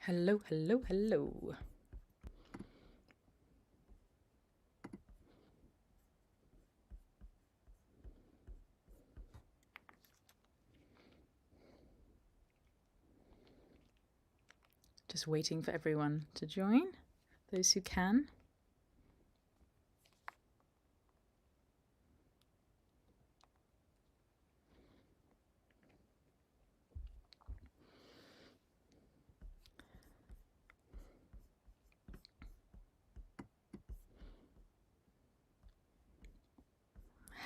Hello, hello, hello. Just waiting for everyone to join, those who can.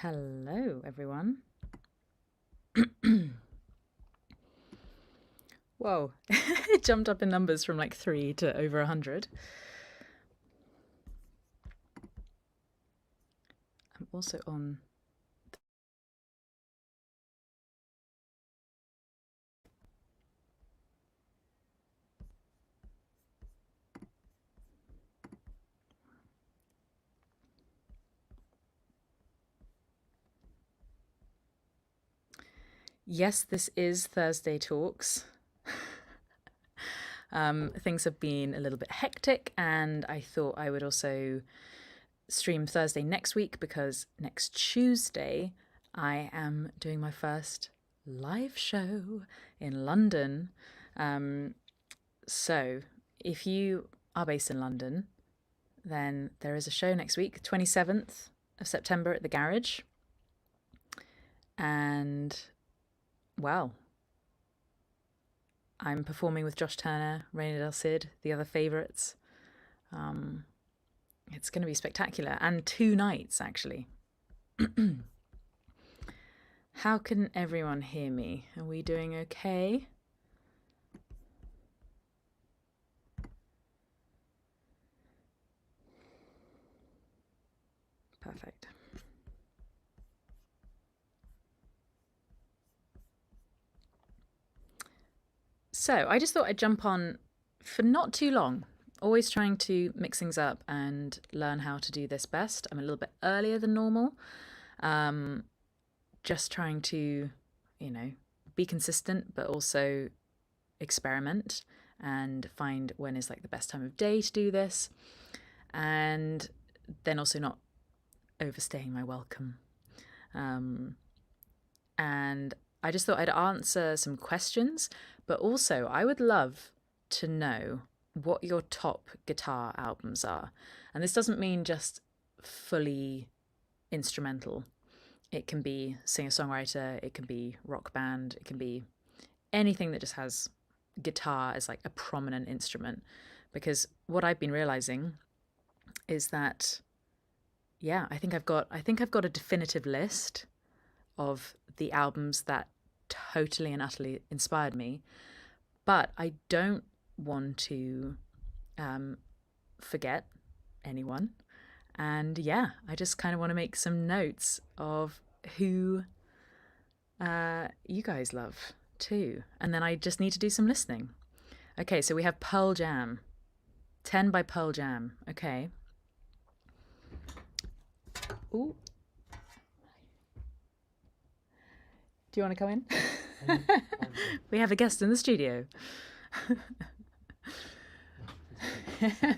Hello, everyone. Whoa, it jumped up in numbers from like 3 to over 100. I'm also on. Yes, this is Thursday Talks. Things have been a little bit hectic, and I thought I would also stream Thursday next week because next Tuesday I am doing my first live show in London. So if you are based in London, then there is a show next week, 27th of September at the Garage. And, well, I'm performing with Josh Turner, Raina Del Cid, the other favourites. It's going to be spectacular. And 2 nights, actually. How can everyone hear me? Are we doing okay? Perfect. So I just thought I'd jump on for not too long. Always trying to mix things up and learn how to do this best. I'm a little bit earlier than normal. Just trying to, be consistent, but also experiment and find when is like the best time of day to do this. And then also not overstaying my welcome. And I just thought I'd answer some questions, but also I would love to know what your top guitar albums are. And this doesn't mean just fully instrumental. It can be singer-songwriter, it can be rock band, it can be anything that just has guitar as like a prominent instrument. Because what I've been realizing is that, yeah, I think I've got a definitive list of the albums that totally and utterly inspired me, but I don't want to forget anyone. And yeah, I just kind of want to make some notes of who you guys love too. And then I just need to do some listening. Okay, so we have Pearl Jam. 10 by Pearl Jam. Okay. Ooh. Do you want to come in? We have a guest in the studio.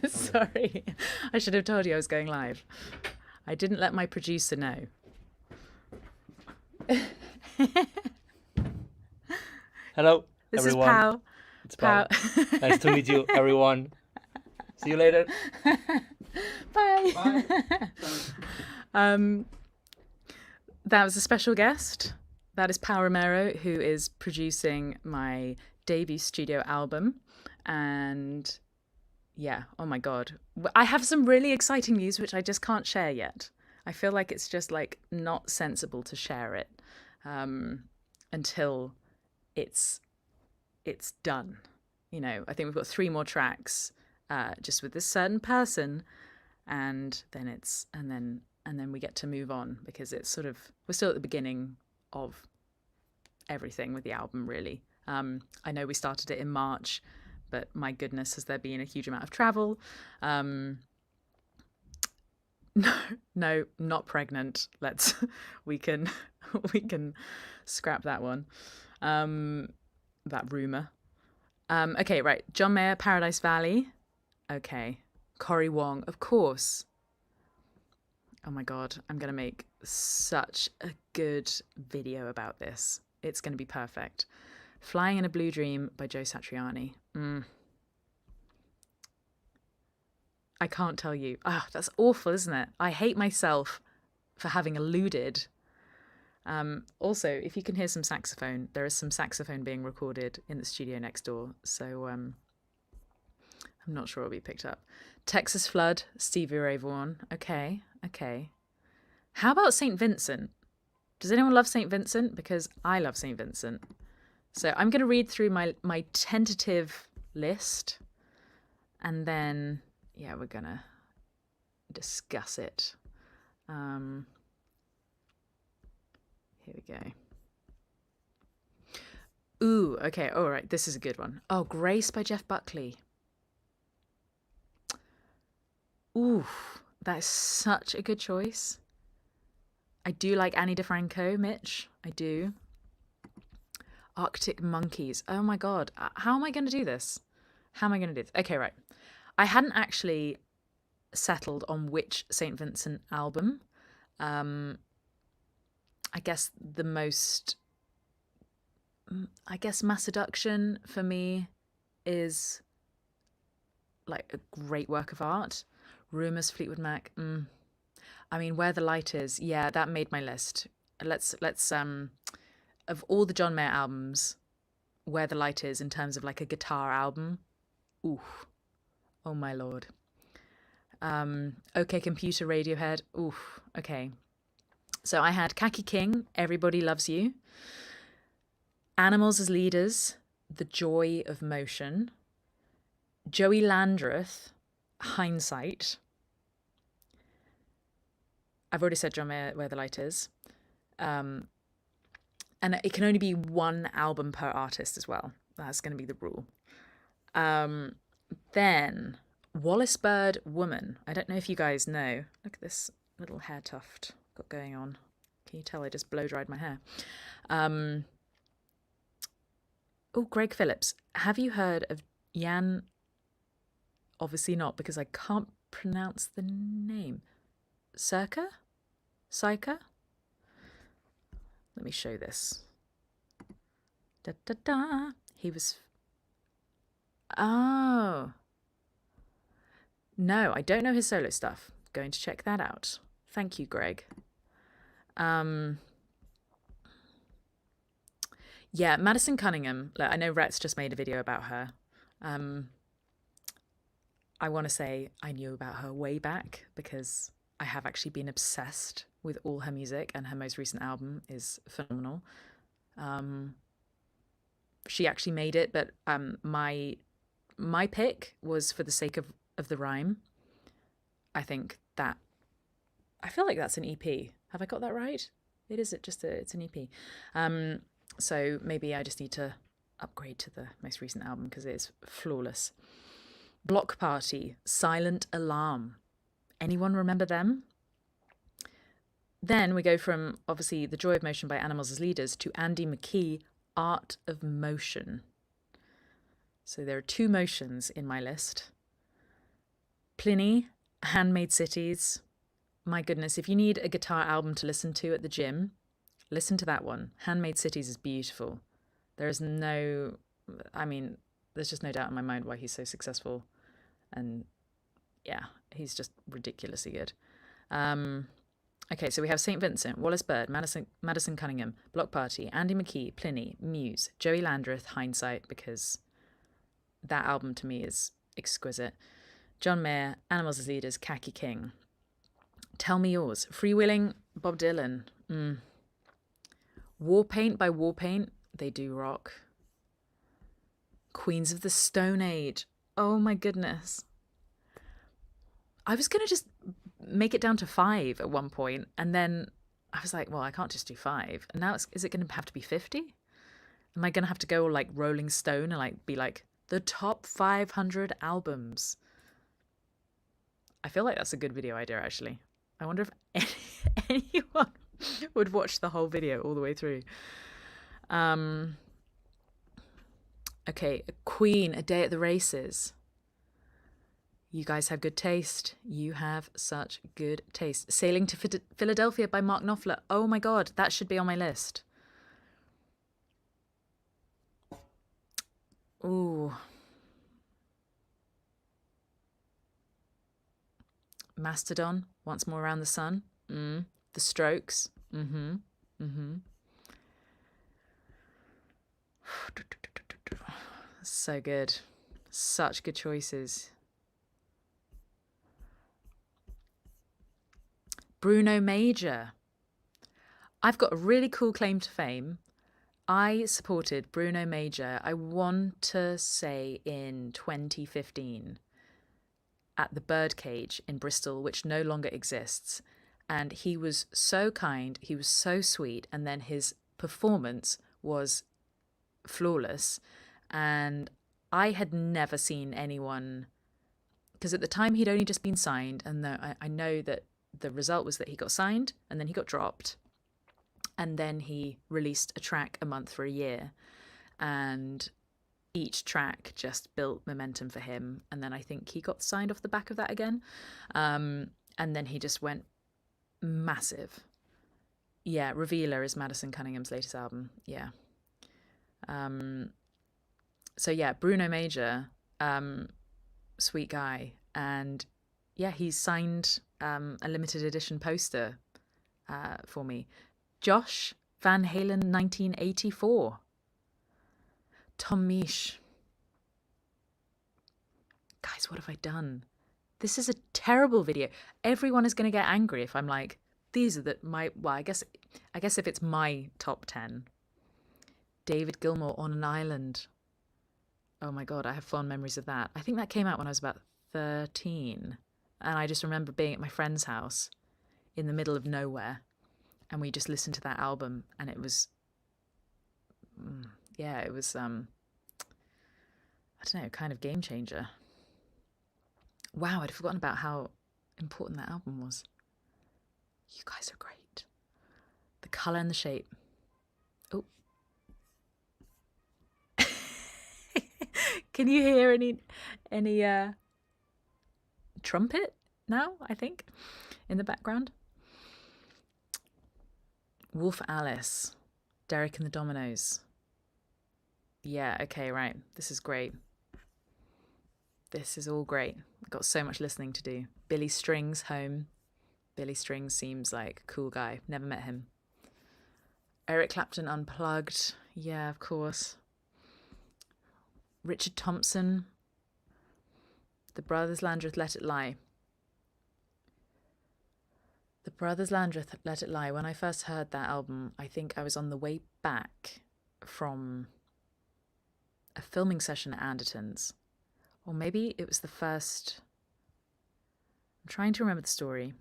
Sorry, I should have told you I was going live. I didn't let my producer know. Hello, This everyone. is Pao. It's Pao. Nice to meet you, everyone. See you later. Bye. Bye. That was a special guest. That is Pao Romero, who is producing my debut studio album. And yeah, oh my God. I have some really exciting news, which I just can't share yet. I feel like it's just like not sensible to share it until it's done. I think we've got 3 more tracks just with this certain person, and then we get to move on because it's sort of, we're still at the beginning of everything with the album, really. I know we started it in March, but my goodness, has there been a huge amount of travel. No, not pregnant. We can scrap that one. That rumor. Okay, right. John Mayer, Paradise Valley. Okay. Cory Wong, of course. Oh my God, I'm going to make such a good video about this. It's going to be perfect. Flying in a Blue Dream by Joe Satriani. I can't tell you. Ah, that's awful, isn't it? I hate myself for having alluded. Also, if you can hear some saxophone, there is some saxophone being recorded in the studio next door. So I'm not sure it'll be picked up. Texas Flood, Stevie Ray Vaughan. Okay, okay. How about St. Vincent? Does anyone love St. Vincent? Because I love St. Vincent. So I'm going to read through my tentative list. And then, yeah, we're going to discuss it. Here we go. Ooh, okay. All right. This is a good one. Oh, Grace by Jeff Buckley. Ooh, that is such a good choice. I do like Annie DeFranco, Mitch. I do. Arctic Monkeys. Oh my God. How am I going to do this? How am I going to do this? Okay, right. I hadn't actually settled on which St. Vincent album. I guess the most, Mass Seduction for me is like a great work of art. Rumours, Fleetwood Mac. I mean, Where the Light Is. Yeah, that made my list. Let's of all the John Mayer albums, Where the Light Is in terms of like a guitar album. Ooh, oh my lord. OK Computer, Radiohead. Ooh, okay. So I had Kaki King, Everybody Loves You. Animals as Leaders, The Joy of Motion. Joey Landreth, Hindsight. I've already said John Mayer, Where the Light Is. And it can only be one album per artist as well. That's going to be the rule. Then Wallace Bird, Woman. I don't know if you guys know. Look at this little hair tuft I've got going on. Can you tell I just blow dried my hair? Oh, Greg Phillips. Have you heard of Jan? Obviously not, because I can't pronounce the name. Circa? Psycha? Let me show this. Da da da. He was. Oh. No, I don't know his solo stuff. Going to check that out. Thank you, Greg. Yeah, Madison Cunningham. I know Rhett's just made a video about her. I want to say I knew about her way back because I have actually been obsessed with all her music, and her most recent album is phenomenal. She actually made it, but my pick was For the Sake of the Rhyme. I feel like that's an EP. Have I got that right? It is it's an EP. So maybe I just need to upgrade to the most recent album because it is flawless. Block Party, Silent Alarm. Anyone remember them? Then we go from, obviously, The Joy of Motion by Animals as Leaders to Andy McKee, Art of Motion. So there are two motions in my list. Pliny, Handmade Cities. My goodness, if you need a guitar album to listen to at the gym, listen to that one. Handmade Cities is beautiful. There's just no doubt in my mind why he's so successful. And yeah, he's just ridiculously good. Okay, so we have St. Vincent, Wallace Bird, Madison Cunningham, Block Party, Andy McKee, Pliny, Muse, Joey Landreth, Hindsight, because that album to me is exquisite. John Mayer, Animals as Leaders, Kaki King. Tell Me Yours. Freewheeling, Bob Dylan. Warpaint by Warpaint. They do rock. Queens of the Stone Age. Oh my goodness. I was going to just make it down to 5 at one point, and then I was like, well, I can't just do 5. And now is it going to have to be 50? Am I going to have to go like Rolling Stone and be like the top 500 albums? I feel like that's a good video idea, actually. I wonder if anyone would watch the whole video all the way through. Okay, Queen, A Day at the Races. You guys have good taste. You have such good taste. Sailing to Philadelphia by Mark Knopfler. Oh my God, that should be on my list. Ooh. Mastodon, Once More Around the Sun. The Strokes. So good. Such good choices. Bruno Major. I've got a really cool claim to fame. I supported Bruno Major, I want to say in 2015, at the Birdcage in Bristol, which no longer exists. And he was so kind, he was so sweet, and then his performance was flawless. And I had never seen anyone, because at the time he'd only just been signed, and I know that the result was that he got signed and then he got dropped. And then he released a track a month for a year. And each track just built momentum for him. And then I think he got signed off the back of that again. And then he just went massive. Yeah, Revealer is Madison Cunningham's latest album. Yeah. So yeah, Bruno Major, sweet guy. And yeah, he signed a limited edition poster for me. Josh Van Halen 1984. Tom Misch. Guys, what have I done? This is a terrible video. Everyone is going to get angry if I'm like, these are I guess if it's my top 10. David Gilmour, On an Island. Oh my God, I have fond memories of that. I think that came out when I was about 13. And I just remember being at my friend's house in the middle of nowhere. And we just listened to that album, and it was, I don't know, kind of game changer. Wow, I'd forgotten about how important that album was. You guys are great. The colour and the shape. Oh. Can you hear any trumpet now, I think, in the background? Wolf Alice, Derek and the Dominoes. Yeah, okay, right. This is great. This is all great. I've got so much listening to do. Billy Strings, Home. Billy Strings seems like a cool guy. Never met him. Eric Clapton, Unplugged. Yeah, of course. Richard Thompson. The Brothers Landreth, Let It Lie. The Brothers Landreth, Let It Lie. When I first heard that album, I think I was on the way back from a filming session at Anderton's. Or maybe it was the first... I'm trying to remember the story.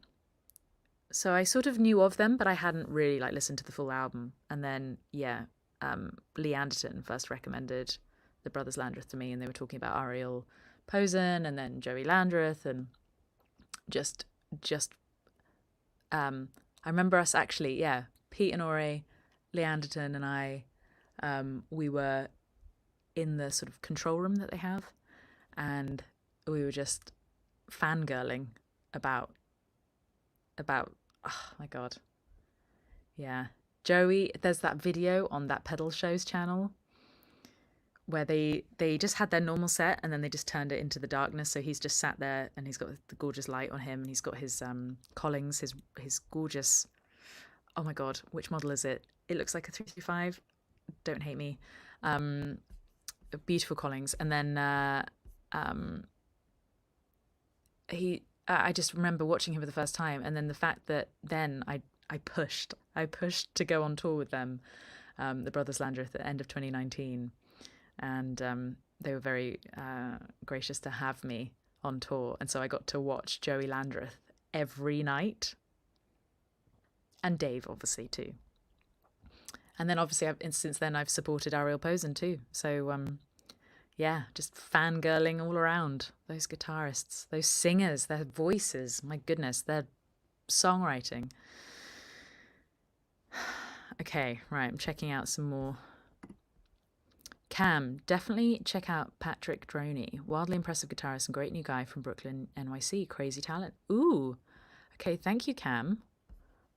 So I sort of knew of them, but I hadn't really listened to the full album. And then, Lee Anderton first recommended The Brothers Landreth to me, and they were talking about Ariel Posen and then Joey Landreth, and just I remember us actually, Pete and Ore, Lee Anderton and I, we were in the sort of control room that they have, and we were just fangirling about oh my God. Yeah. Joey, there's that video on that Pedal Shows channel where they just had their normal set and then they just turned it into the darkness. So he's just sat there and he's got the gorgeous light on him, and he's got his Collings, his gorgeous, oh my God, which model is it? It looks like a 335. Don't hate me. Beautiful Collings. And then I just remember watching him for the first time, and then the fact that then I pushed to go on tour with them, the Brothers Landreth, at the end of 2019, and they were very gracious to have me on tour, and so I got to watch Joey Landreth every night, and Dave obviously too, and then obviously since then I've supported Ariel Posen too, so just fangirling all around. Those guitarists, those singers, their voices, my goodness, their songwriting. Okay, right, I'm checking out some more. Cam, definitely check out Patrick Droney. Wildly impressive guitarist and great new guy from Brooklyn, NYC. Crazy talent. Ooh. Okay, thank you, Cam.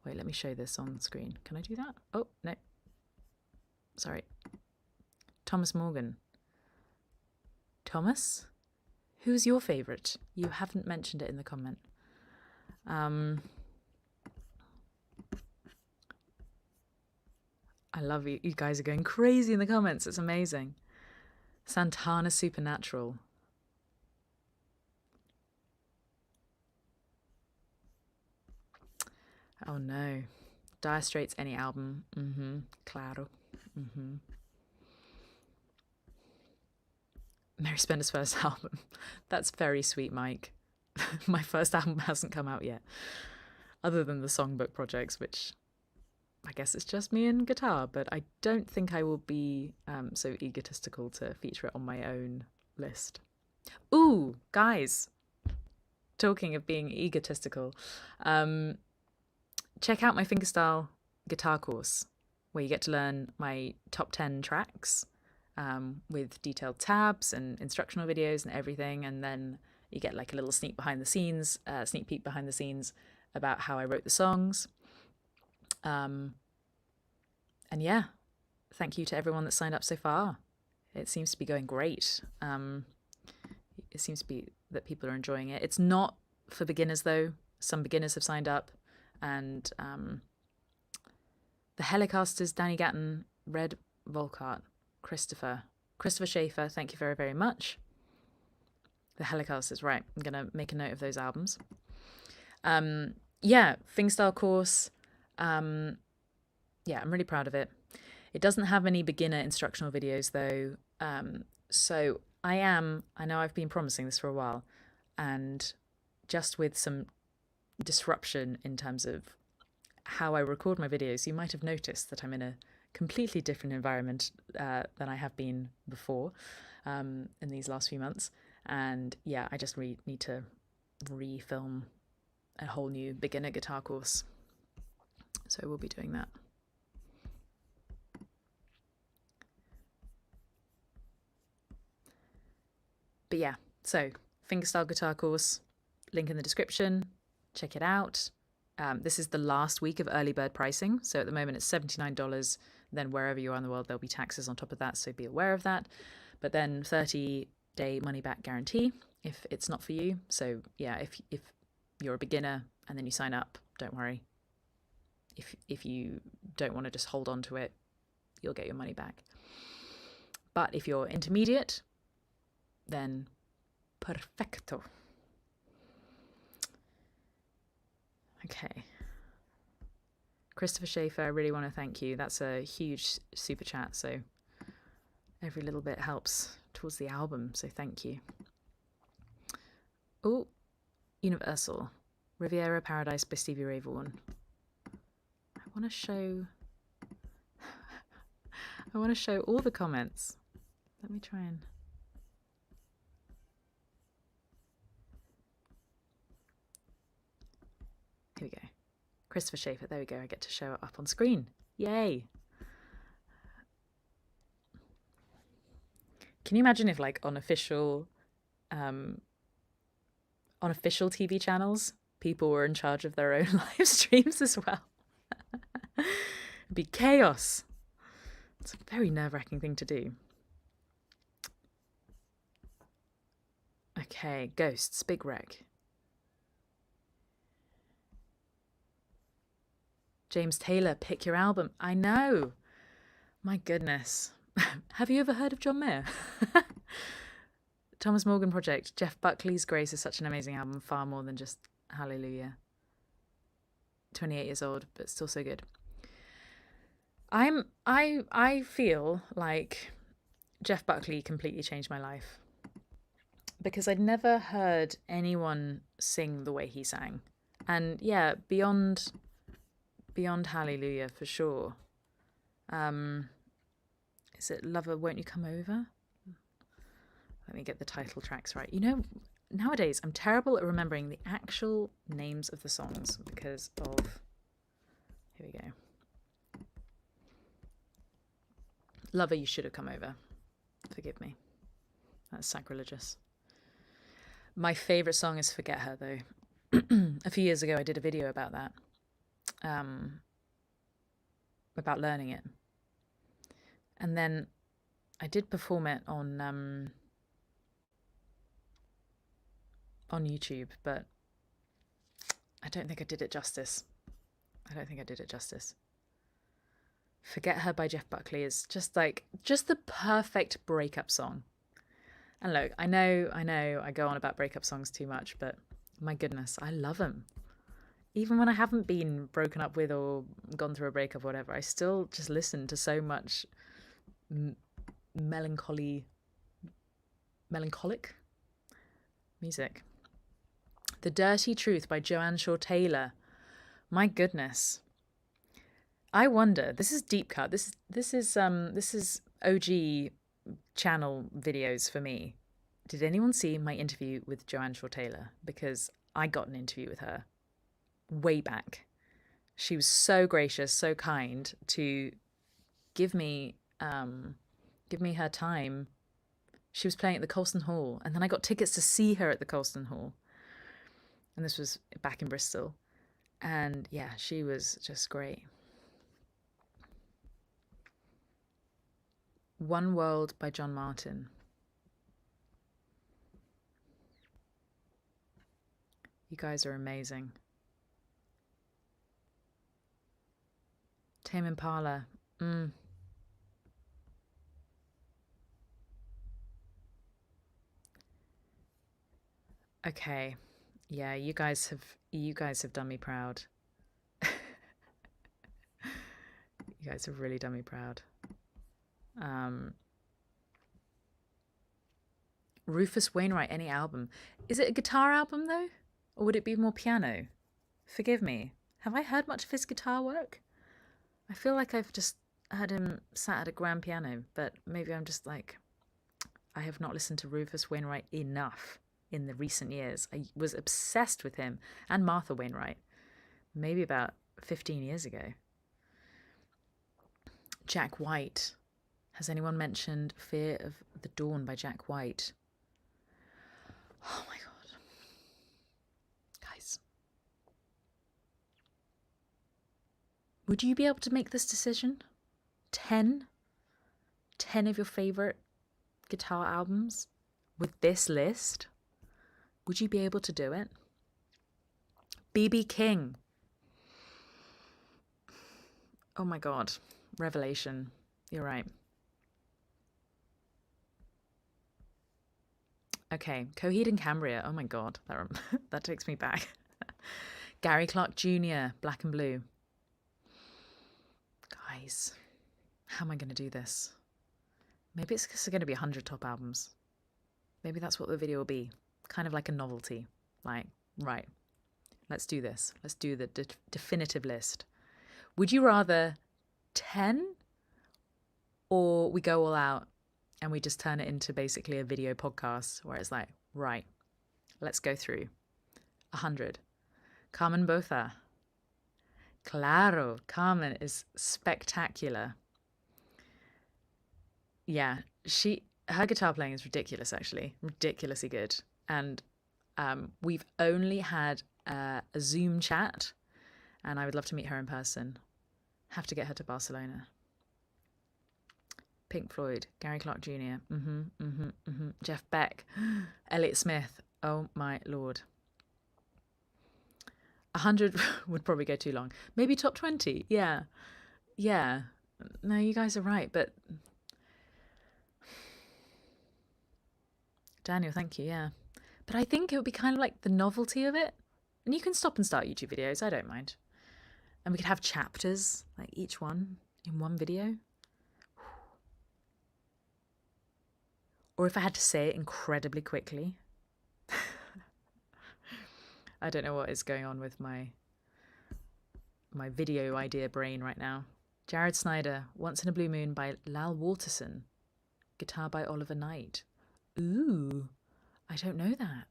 Wait, let me show this on screen. Can I do that? Oh, no. Sorry. Thomas Morgan. Thomas? Who's your favourite? You haven't mentioned it in the comment. I love you. You guys are going crazy in the comments. It's amazing. Santana Supernatural. Oh no. Dire Straits, any album. Claro. Mary Spender's first album. That's very sweet, Mike. My first album hasn't come out yet. Other than the songbook projects, which I guess it's just me and guitar, but I don't think I will be so egotistical to feature it on my own list. Ooh, guys, talking of being egotistical, check out my Fingerstyle guitar course, where you get to learn my top 10 tracks with detailed tabs and instructional videos and everything, and then you get like a little sneak peek behind the scenes about how I wrote the songs. And yeah, thank you to everyone that signed up so far. It seems to be going great. It seems to be that people are enjoying it. It's not for beginners though. Some beginners have signed up, and the Helicasters, Danny Gatton, Red Volkart, Christopher Schaefer, thank you very, very much. The Helicasters, right. I'm going to make a note of those albums. Yeah, Fingerstyle course. Yeah, I'm really proud of it. It doesn't have any beginner instructional videos though. So I know I've been promising this for a while, and just with some disruption in terms of how I record my videos, you might have noticed that I'm in a completely different environment than I have been before in these last few months. And yeah, I just need to refilm a whole new beginner guitar course. So we'll be doing that. But yeah, so Fingerstyle guitar course, link in the description. Check it out. This is the last week of early bird pricing. So at the moment it's $79. Then wherever you are in the world, there'll be taxes on top of that. So be aware of that. But then 30-day money back guarantee if it's not for you. So yeah, if you're a beginner and then you sign up, don't worry. If you don't want to just hold on to it, you'll get your money back. But if you're intermediate, then perfecto. Okay. Christopher Schaefer, I really want to thank you. That's a huge super chat, so every little bit helps towards the album, so thank you. Oh, Universal. Riviera Paradise by Stevie Ray Vaughan. I want to show all the comments. Let me try and... Here we go. Christopher Schaefer, there we go. I get to show it up on screen. Yay! Can you imagine if, like, on official TV channels, people were in charge of their own live streams as well? It'd be chaos. It's a very nerve-wracking thing to do. Okay, Ghosts, Big Wreck. James Taylor, pick your album. I know. My goodness. Have you ever heard of John Mayer? Thomas Morgan Project. Jeff Buckley's Grace is such an amazing album, far more than just Hallelujah. 28 years old, but still so good. I feel like Jeff Buckley completely changed my life, because I'd never heard anyone sing the way he sang. And yeah, beyond Hallelujah for sure. Is it Lover Won't You Come Over? Let me get the title tracks right. You know, nowadays I'm terrible at remembering the actual names of the songs because of... Here we go. Lover, You Should Have Come Over. Forgive me. That's sacrilegious. My favourite song is Forget Her, though. A few years ago, I did a video about that, about learning it. And then I did perform it on YouTube, but I don't think I did it justice. Forget Her by Jeff Buckley is just the perfect breakup song. And look, I know I go on about breakup songs too much, but my goodness, I love them. Even when I haven't been broken up with or gone through a breakup or whatever, I still just listen to so much melancholic music. The Dirty Truth by Joanne Shaw Taylor. My goodness. I wonder, this is deep cut. This is OG channel videos for me. Did anyone see my interview with Joanne Shaw Taylor? Because I got an interview with her way back. She was so gracious, so kind to give me her time. She was playing at the Colston Hall, and then I got tickets to see her at the Colston Hall. And this was back in Bristol. And yeah, she was just great. One World by John Martin. You guys are amazing. Tame Impala. Okay. Yeah, you guys have done me proud. You guys have really done me proud. Rufus Wainwright, any album. Is it a guitar album though? Or would it be more piano? Forgive me. Have I heard much of his guitar work? I feel like I've just heard him sat at a grand piano, but maybe I'm just like, I have not listened to Rufus Wainwright enough in the recent years. I was obsessed with him and Martha Wainwright, maybe about 15 years ago. Jack White. Has anyone mentioned Fear of the Dawn by Jack White? Oh my God. Guys. Would you be able to make this decision? 10 of your favourite guitar albums with this list? Would you be able to do it? B.B. King. Oh my God. Revelation. You're right. Okay. Coheed and Cambria. Oh my God. That takes me back. Gary Clark Jr. Black and Blue. Guys, how am I going to do this? Maybe it's going to be 100 top albums. Maybe that's what the video will be. Kind of like a novelty. Like, right, let's do this. Let's do the definitive list. Would you rather 10 or we go all out and we just turn it into basically a video podcast where it's like, right, let's go through 100. Carmen Boza. Claro, Carmen is spectacular. Yeah, her guitar playing is ridiculous, actually. Ridiculously good. And we've only had a Zoom chat, and I would love to meet her in person. Have to get her to Barcelona. Pink Floyd, Gary Clark Jr., Jeff Beck, Elliott Smith. Oh my Lord. 100 would probably go too long. Maybe top 20. Yeah. No, you guys are right, but Daniel, thank you. Yeah. But I think it would be kind of like the novelty of it. And you can stop and start YouTube videos. I don't mind. And we could have chapters, like each one in one video. Or if I had to say it incredibly quickly. I don't know what is going on with my video idea brain right now. Jared Snyder, Once in a Blue Moon by Lal Waterson. Guitar by Oliver Knight. Ooh, I don't know that.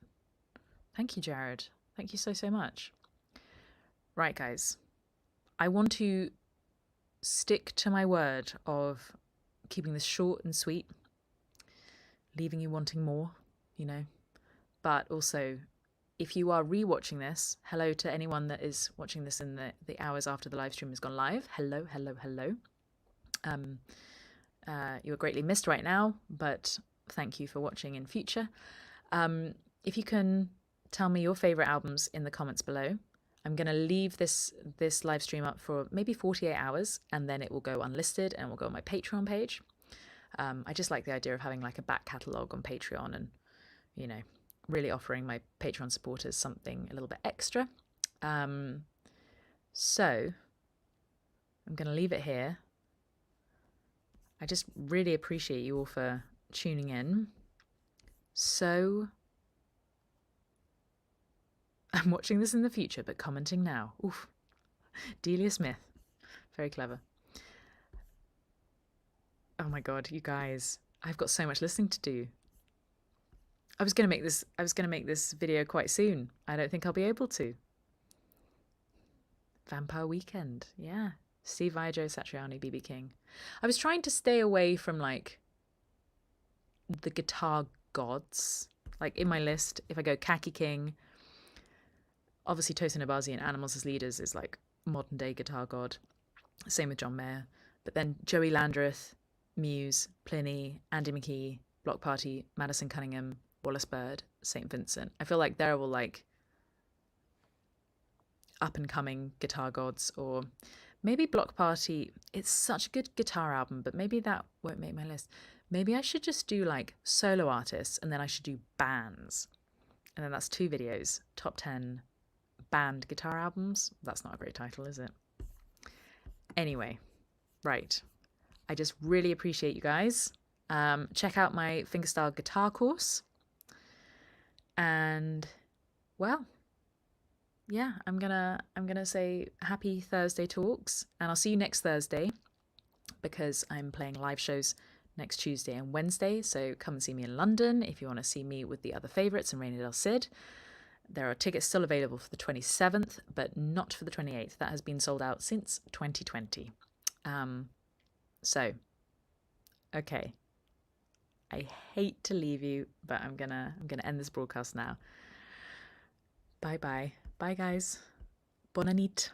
Thank you, Jared. Thank you so much. Right, guys. I want to stick to my word of keeping this short and sweet. leaving you wanting more, you know. But also, if you are rewatching this, hello to anyone that is watching this in the hours after the live stream has gone live. Hello, hello, hello. You're greatly missed right now, but thank you for watching in future. If you can tell me your favorite albums in the comments below. I'm going to leave this live stream up for maybe 48 hours, and then it will go unlisted and will go on my Patreon page. I just like the idea of having like a back catalogue on Patreon and, you know, really offering my Patreon supporters something a little bit extra. So I'm going to leave it here. I just really appreciate you all for tuning in. So I'm watching this in the future, but commenting now. Oof. Delia Smith. Very clever. Oh my God, you guys. I've got so much listening to do. I was going to make this video quite soon. I don't think I'll be able to. Vampire Weekend. Yeah. Steve Vai, Joe Satriani, BB King. I was trying to stay away from like the guitar gods. Like in my list, if I go Kaki King, obviously Tosin Abasi and Animals as Leaders is like modern day guitar god. Same with John Mayer. But then Joey Landreth, Muse, Pliny, Andy McKee, Block Party, Madison Cunningham, Wallace Bird, St. Vincent. I feel like they're all like up and coming guitar gods. Or maybe Block Party. It's such a good guitar album, but maybe that won't make my list. Maybe I should just do like solo artists, and then I should do bands. And then that's 2 videos, top 10 band guitar albums. That's not a great title, is it? Anyway, right. I just really appreciate you guys. Check out my Fingerstyle guitar course. And well, yeah, I'm gonna say happy Thursday talks, and I'll see you next Thursday because I'm playing live shows next Tuesday and Wednesday. So come and see me in London if you want to see me with the other favourites and Rainy Del Cid. There are tickets still available for the 27th, but not for the 28th. That has been sold out since 2020. So, okay. I hate to leave you, but I'm gonna end this broadcast now. Bye bye. Bye guys. Bonne nuit.